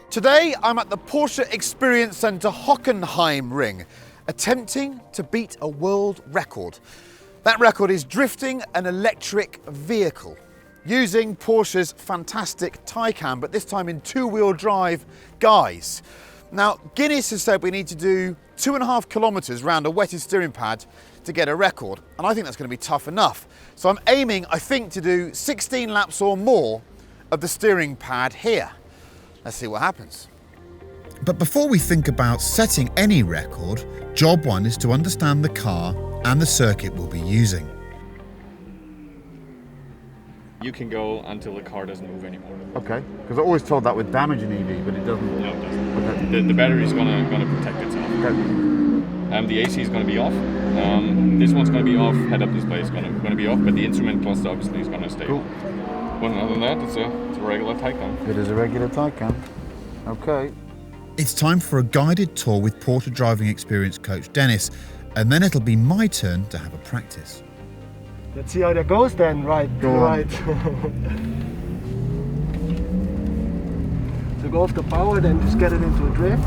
Today I'm at the Porsche Experience Centre Hockenheimring, attempting to beat a world record. That record is drifting an electric vehicle using Porsche's fantastic Taycan, but this time in two-wheel drive guise. Now, Guinness has said we need to do 2.5 kilometres round a wetted steering pad to get a record, and I think that's going to be tough enough. So I'm aiming, I think, to do 16 laps or more of the steering pad here. Let's see what happens. But before we think about setting any record, job one is to understand the car and the circuit we'll be using. You can go until the car doesn't move anymore. Okay, because I always told that would damage an EV, but it doesn't. No, it doesn't. Okay. The battery is gonna protect itself. Okay. The AC is gonna be off. This one's gonna be off. Head-up display is gonna be off, but the instrument cluster obviously is gonna stay. Cool. Well, other than that, it's a regular Taycan. It is a regular Taycan. Okay. It's time for a guided tour with Porsche driving experience coach Dennis, and then it'll be my turn to have a practice. Let's see how that goes then. Right, go right. So go off the power, then just get it into a drift.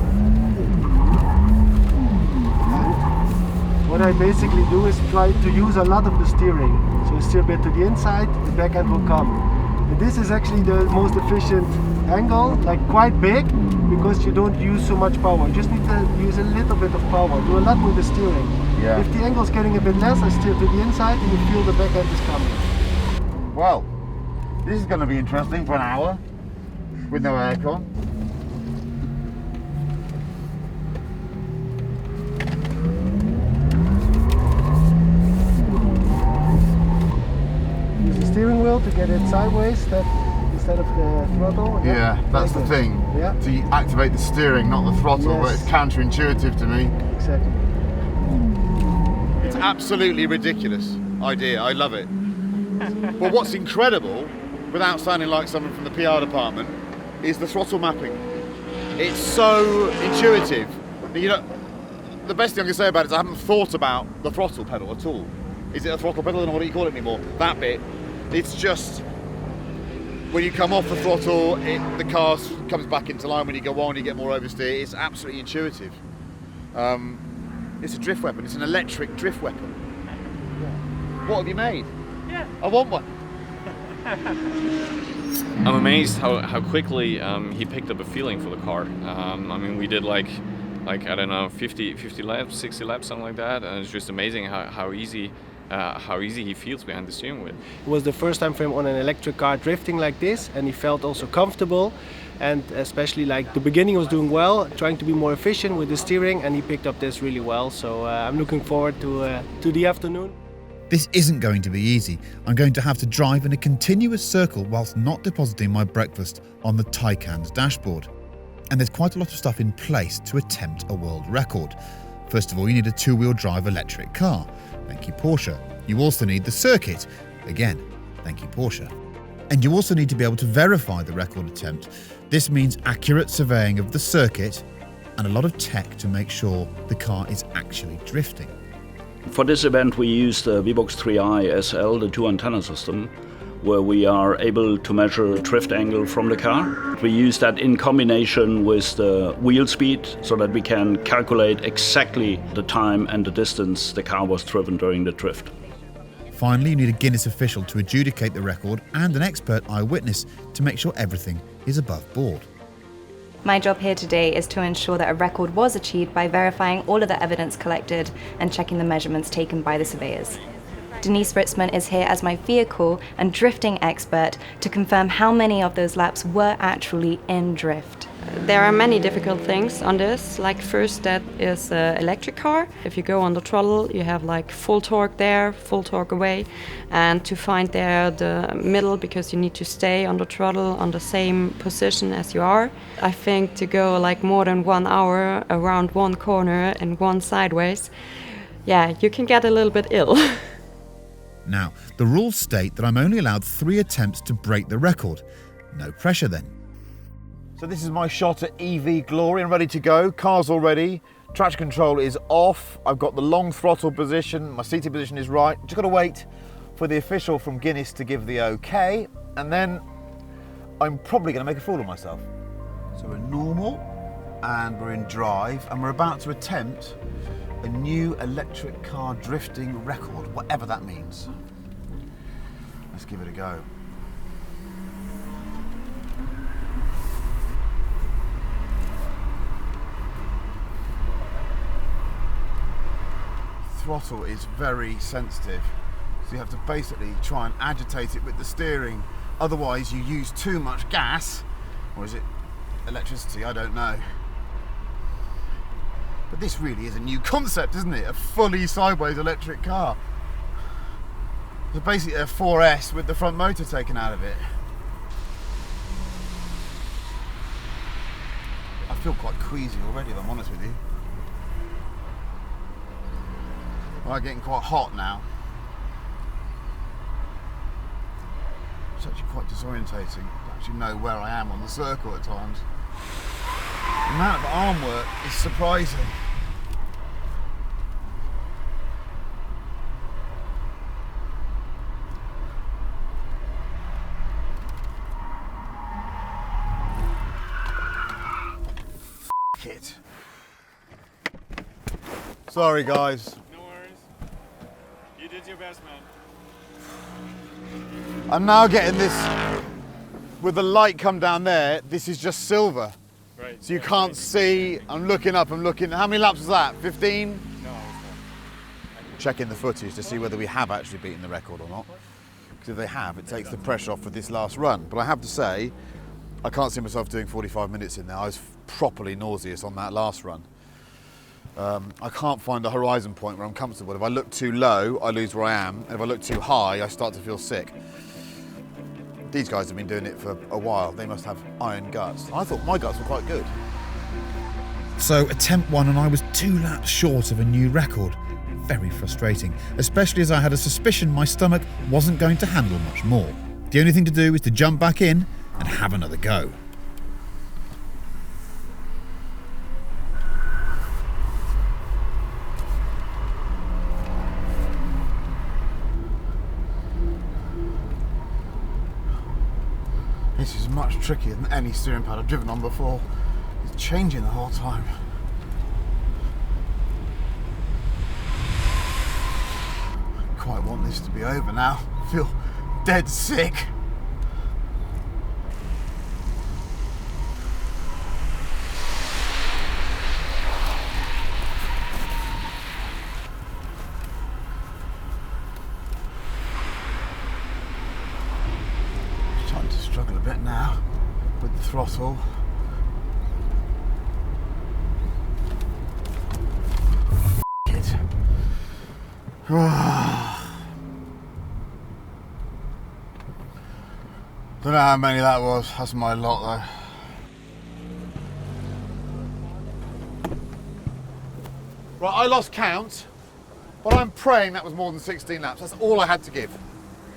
And what I basically do is try to use a lot of the steering. So steer a bit to the inside, the back end will come. And this is actually the most efficient angle, like quite big, because you don't use so much power. You just need to use a little bit of power. Do a lot with the steering. Yeah. If the angle's getting a bit less, I steer to the inside and you feel the back end is coming. Well, this is going to be interesting for an hour with no aircon. Use the steering wheel to get it sideways instead of the throttle. Yeah, that's the thing. Yeah. To activate the steering, not the throttle, but Yes. it's counterintuitive to me. Exactly. It's absolutely ridiculous idea. I love it. But what's incredible, without sounding like someone from the PR department, is the throttle mapping. It's so intuitive. You know, the best thing I can say about it is I haven't thought about the throttle pedal at all. Is it a throttle pedal? I don't know what you call it anymore. That bit, it's just when you come off the throttle, the car comes back into line. When you go on, you get more oversteer. It's absolutely intuitive. It's a drift weapon. It's an electric drift weapon. Yeah. What have you made? Yeah. I want one. I'm amazed how quickly he picked up a feeling for the car. I mean, we did like I don't know, 50 laps, 60 laps, something like that, and it's just amazing how easy he feels behind the steering wheel. It was the first time for him on an electric car drifting like this, and he felt also comfortable, and especially like the beginning was doing well, trying to be more efficient with the steering, and he picked up this really well. So I'm looking forward to the afternoon. This isn't going to be easy. I'm going to have to drive in a continuous circle whilst not depositing my breakfast on the Taycan's dashboard. And there's quite a lot of stuff in place to attempt a world record. First of all, you need a two-wheel drive electric car. Thank you, Porsche. You also need the circuit. Again, thank you, Porsche. And you also need to be able to verify the record attempt. This means accurate surveying of the circuit and a lot of tech to make sure the car is actually drifting. For this event, we used the VBox 3i SL, the 2-antenna system, where we are able to measure drift angle from the car. We use that in combination with the wheel speed so that we can calculate exactly the time and the distance the car was driven during the drift. Finally, you need a Guinness official to adjudicate the record and an expert eyewitness to make sure everything is above board. My job here today is to ensure that a record was achieved by verifying all of the evidence collected and checking the measurements taken by the surveyors. Denise Ritzman is here as my vehicle and drifting expert to confirm how many of those laps were actually in drift. There are many difficult things on this. Like first, that is an electric car. If you go on the throttle, you have like full torque there, full torque away, and to find there the middle, because you need to stay on the throttle on the same position as you are. I think to go like more than 1 hour around one corner and one sideways, yeah, you can get a little bit ill. Now, the rules state that I'm only allowed 3 attempts to break the record. No pressure then. So this is my shot at EV glory. I'm ready to go. Car's all ready. Traction control is off. I've got the long throttle position. My seating position is right. Just got to wait for the official from Guinness to give the okay. And then I'm probably going to make a fool of myself. So we're normal and we're in drive and we're about to attempt a new electric car drifting record, whatever that means. Let's give it a go. Throttle is very sensitive, so you have to basically try and agitate it with the steering, otherwise you use too much gas, or is it electricity, I don't know. But this really is a new concept, isn't it? A fully sideways electric car. It's basically a 4S with the front motor taken out of it. I feel quite queasy already, if I'm honest with you. I'm getting quite hot now. It's actually quite disorientating to actually know where I am on the circle at times. The amount of arm work is surprising. F it. Sorry guys. You did your best, man. I'm now getting this, with the light come down there, this is just silver. Right. So you can't see, I'm looking up, I'm looking, how many laps was that, 15? No, it's not. Checking the footage to see whether we have actually beaten the record or not. Because if they have, it takes the pressure off for this last run. But I have to say, I can't see myself doing 45 minutes in there. I was properly nauseous on that last run. I can't find a horizon point where I'm comfortable. If I look too low, I lose where I am. And if I look too high, I start to feel sick. These guys have been doing it for a while. They must have iron guts. I thought my guts were quite good. So attempt 1 and I was 2 laps short of a new record. Very frustrating, especially as I had a suspicion my stomach wasn't going to handle much more. The only thing to do is to jump back in and have another go. This is much trickier than any steering pad I've driven on before. It's changing the whole time. I quite want this to be over now. I feel dead sick. Starting to struggle a bit now with the throttle. It. Don't know how many that was. That's my lot though. Right, I lost count, but I'm praying that was more than 16 laps. That's all I had to give.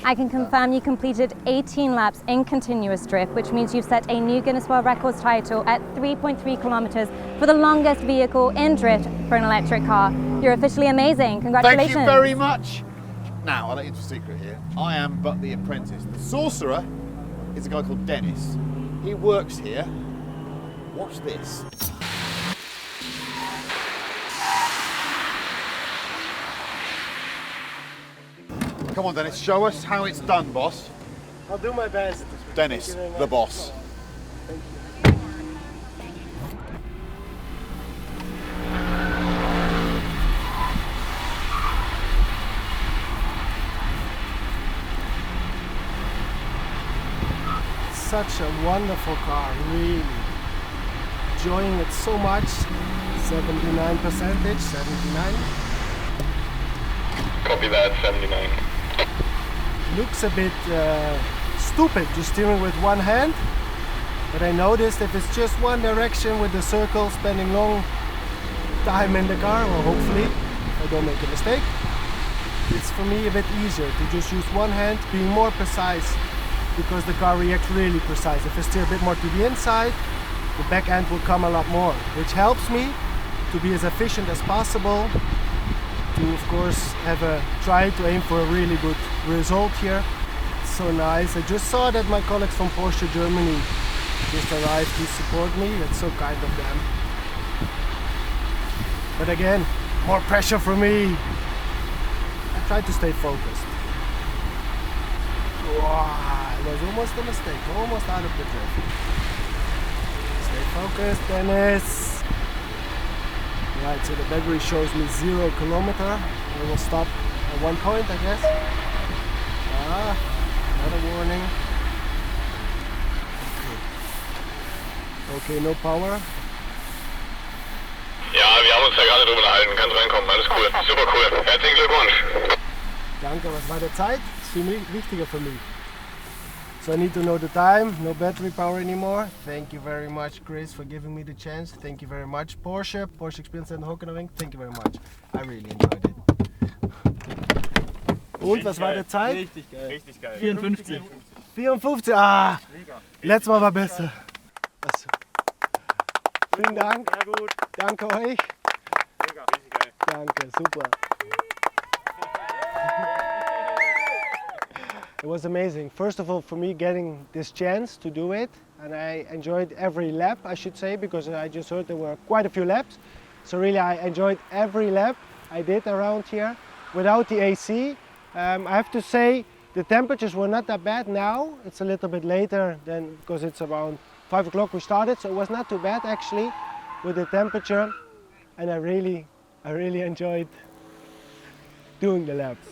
I can confirm you completed 18 laps in continuous drift, which means you've set a new Guinness World Records title at 3.3 kilometers for the longest vehicle in drift for an electric car. You're officially amazing. Congratulations. Thank you very much. Now, I'll let you into a secret here. I am but the apprentice. The sorcerer is a guy called Dennis. He works here. Watch this. Come on, Dennis, show us how it's done, boss. I'll do my best. Dennis, Thank you very the much. boss. Thank you. Such a wonderful car, really. Enjoying it so much. 79%, 79. Copy that, 79. Looks a bit stupid just steering with one hand, but I noticed if it's just one direction with the circle, spending long time in the car, well hopefully I don't make a mistake, it's for me a bit easier to just use one hand, being more precise, because the car reacts really precise. If I steer a bit more to the inside, the back end will come a lot more, which helps me to be as efficient as possible, to of course try to aim for a really good result here. It's so nice. I just saw that my colleagues from Porsche Germany just arrived to support me. That's so kind of them. But again, more pressure for me. I tried to stay focused. Wow, it was almost a mistake, almost out of the drift. Stay focused, Dennis. Right, so the battery shows me 0 kilometer. I will stop at one point, I guess. Another warning. Okay, no power. Ja, wir haben uns da gerade drüber unterhalten. Kannst reinkommen, alles cool. Super cool. Herzlichen Glückwunsch. Danke, was war der Zeit? Das ist viel wichtiger für mich. So I need to know the time, no battery power anymore. Thank you very much, Chris, for giving me the chance. Thank you very much, Porsche Experience Center Hockenheimring. Thank you very much. I really enjoyed it. Und was war der Zeit? Richtig geil. Richtig geil. 54. 54, ah! Letztes Mal war besser. Also. Vielen Dank. Sehr gut. Danke euch. Mega, richtig geil. Danke, super. It was amazing. First of all, for me getting this chance to do it, and I enjoyed every lap, I should say, because I just heard there were quite a few laps. So really I enjoyed every lap I did around here without the AC. I have to say the temperatures were not that bad now. It's a little bit later than, because it's around 5 o'clock we started, so it was not too bad actually with the temperature, and I really enjoyed doing the laps.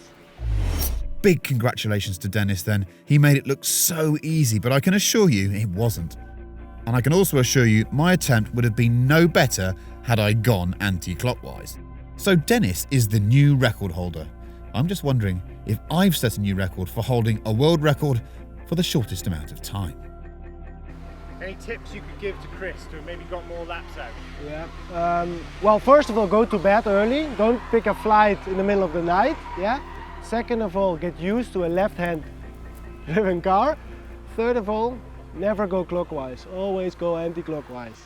Big congratulations to Dennis then. He made it look so easy, but I can assure you it wasn't. And I can also assure you my attempt would have been no better had I gone anti-clockwise. So Dennis is the new record holder. I'm just wondering if I've set a new record for holding a world record for the shortest amount of time. Any tips you could give to Chris to have maybe got more laps out? Yeah. Well, first of all, go to bed early. Don't pick a flight in the middle of the night. Yeah. Second of all, get used to a left-hand driven car. Third of all, never go clockwise. Always go anti-clockwise.